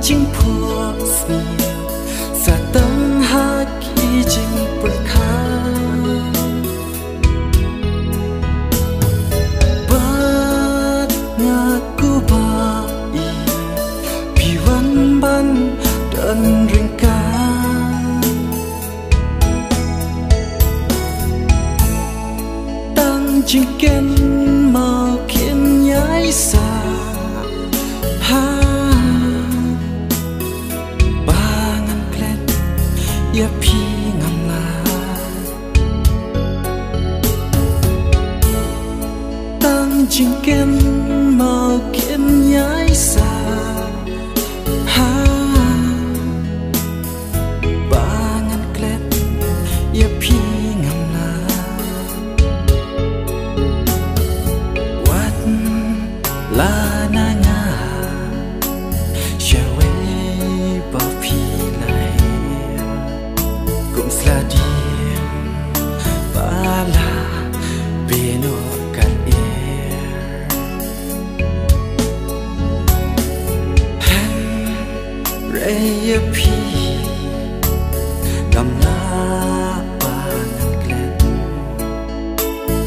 chính phua nhiều sa tăng ha ki chính berkha bat ngaku bai piwan ban dan ringka tăng chính ken mau khiến nhái xa ya pi ngam la tăng chính ken mau kiến nhái xa ha ba ngàn klet ya pi ngam la wat la na nga shawe ba pi Sladiem bala beno kan air han raya pi gamla pangan klet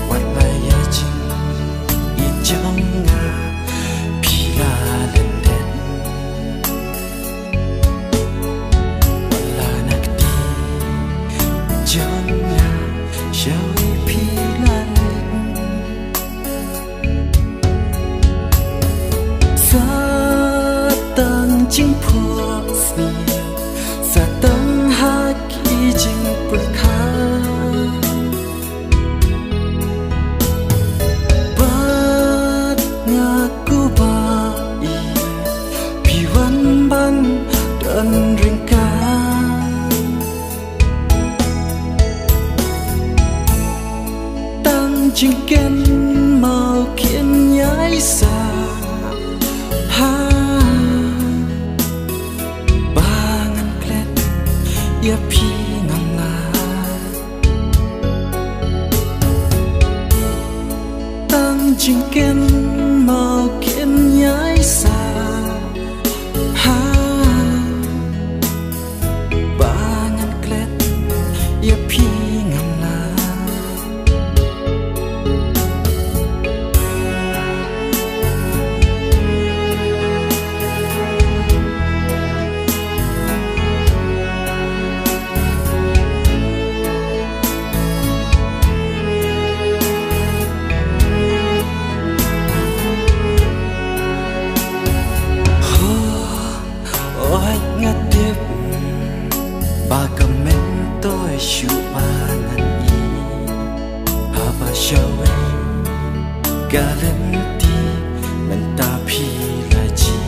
wat laya jing i janga pila lendet Jana shall we pila sa tăng chính phua nhiều sa tăng ha ki chính berkha bat ngaku bai piwan ban dan ringka chính ken mau khiến nhái xa ha ba ngàn klet ya pi ngam la tăng chính ken mau khiến nhái xa ha ba ngàn klet ya pi ngam la Bagamento e shupanan i haba shawe galanti mentapi laji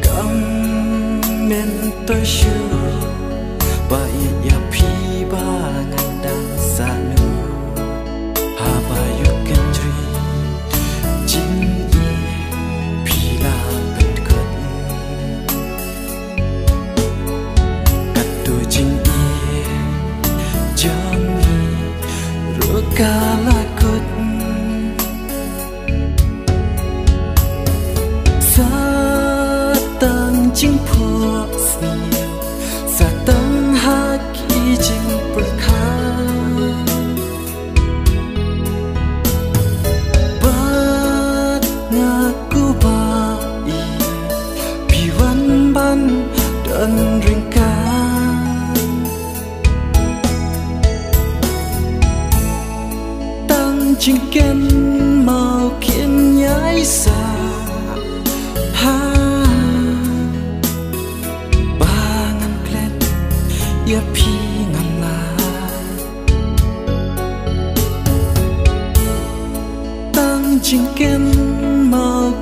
gamento shu ba ya pi bangan dan sanu haba you can dream jin kalakut sa tăng chính phua nhiều sa tăng ha ki chính berkha bat ngaku bai piwan ban dan ringka chính ken mau khiến nhái xa ha ba ngàn klet ya pi ngam la tăng chính ken mau